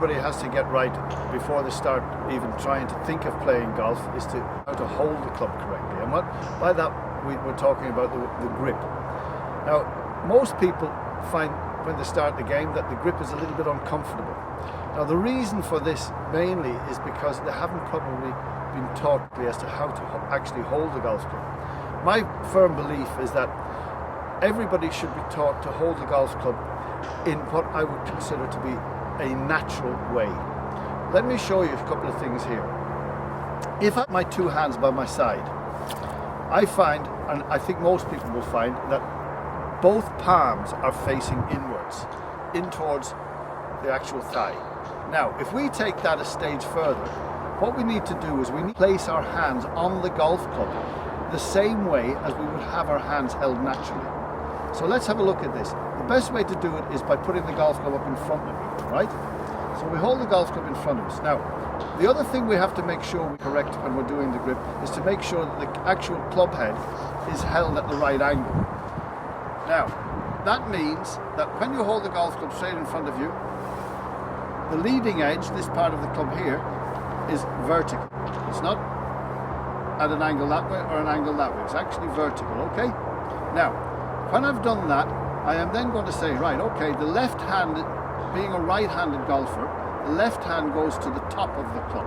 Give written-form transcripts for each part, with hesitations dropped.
everybody has to get right before they start even trying to think of playing golf is to how to hold the club correctly. And by that we're talking about the grip. Now, most people find when they start the game that the grip is a little bit uncomfortable. Now, the reason for this mainly is because they haven't probably been taught as to how to actually hold the golf club. My firm belief is that everybody should be taught to hold the golf club in what I would consider to be a natural way. Let me show you a couple of things here. If I have my two hands by my side, I find, and I think most people will find, that both palms are facing inwards, in towards the actual thigh. Now, if we take that a stage further, what we need to do is we need to place our hands on the golf club the same way as we would have our hands held naturally. So let's have a look at this. The best way to do it is by putting the golf club up in front of you, right? So we hold the golf club in front of us. Now, the other thing we have to make sure we correct when we're doing the grip is to make sure that the actual club head is held at the right angle. Now, that means that when you hold the golf club straight in front of you, the leading edge, this part of the club here, is vertical. It's not at an angle that way or an angle that way. It's actually vertical, okay? Now, when I've done that, I am then going to say, right, okay, the left hand, being a right-handed golfer, the left hand goes to the top of the club.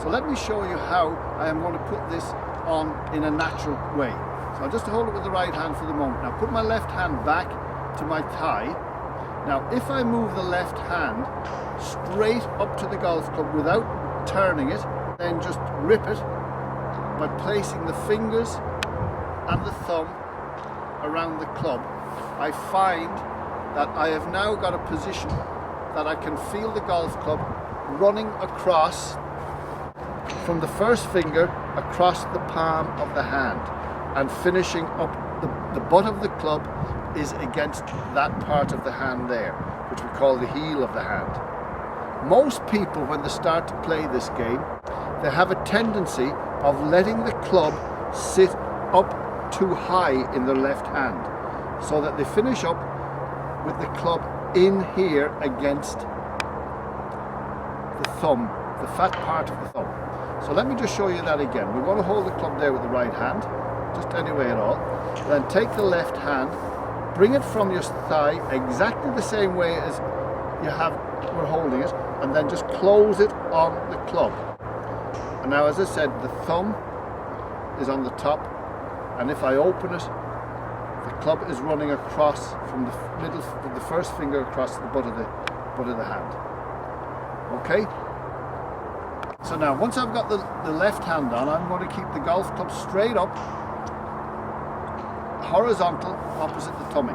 So let me show you how I am going to put this on in a natural way. So I'll just hold it with the right hand for the moment. Now put my left hand back to my thigh. Now if I move the left hand straight up to the golf club without turning it, then just grip it by placing the fingers and the thumb around the club, I find that I have now got a position that I can feel the golf club running across from the first finger across the palm of the hand and finishing up the butt of the club is against that part of the hand there, which we call the heel of the hand. Most people, when they start to play this game, they have a tendency of letting the club sit up too high in their left hand, so that they finish up with the club in here against the thumb, the fat part of the thumb. So let me just show you that again. We want to hold the club there with the right hand, just any way at all. Then take the left hand, bring it from your thigh exactly the same way as we're holding it, and then just close it on the club. And now, as I said, the thumb is on the top, and if I open it, the club is running across from the middle, with the first finger across the butt of the hand. Okay? So now, once I've got the left hand on, I'm going to keep the golf club straight up, horizontal, opposite the tummy.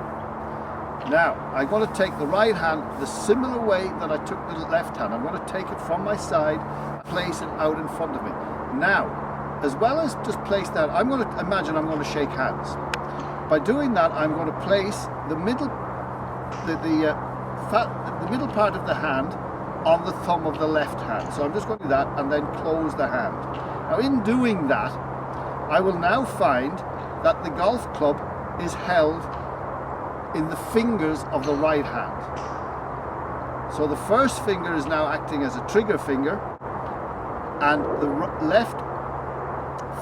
Now, I'm going to take the right hand the similar way that I took the left hand. I'm going to take it from my side, place it out in front of me. Now, as well as just place that, I'm going to imagine I'm going to shake hands. By doing that, I'm going to place the middle part of the hand on the thumb of the left hand. So I'm just going to do that and then close the hand. Now, in doing that, I will now find that the golf club is held in the fingers of the right hand. So the first finger is now acting as a trigger finger, and the left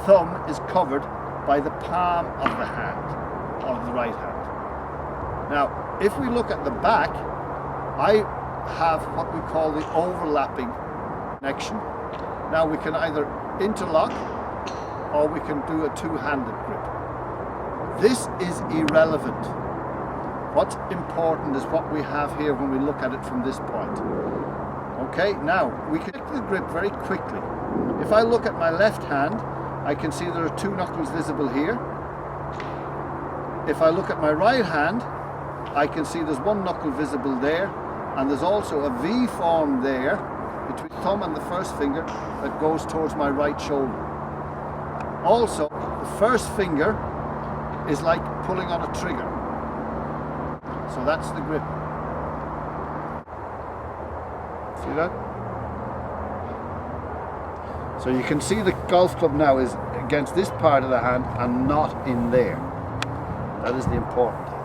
thumb is covered by the palm of the hand, of the right hand. Now, if we look at the back, I have what we call the overlapping connection. Now we can either interlock or we can do a two-handed grip. This is irrelevant. What's important is what we have here when we look at it from this point. Okay, now we can check the grip very quickly. If I look at my left hand, I can see there are two knuckles visible here. If I look at my right hand, I can see there's one knuckle visible there, and there's also a V form there between the thumb and the first finger that goes towards my right shoulder. Also, the first finger is like pulling on a trigger. So that's the grip. See that? So you can see the golf club now is against this part of the hand and not in there. That is the important thing.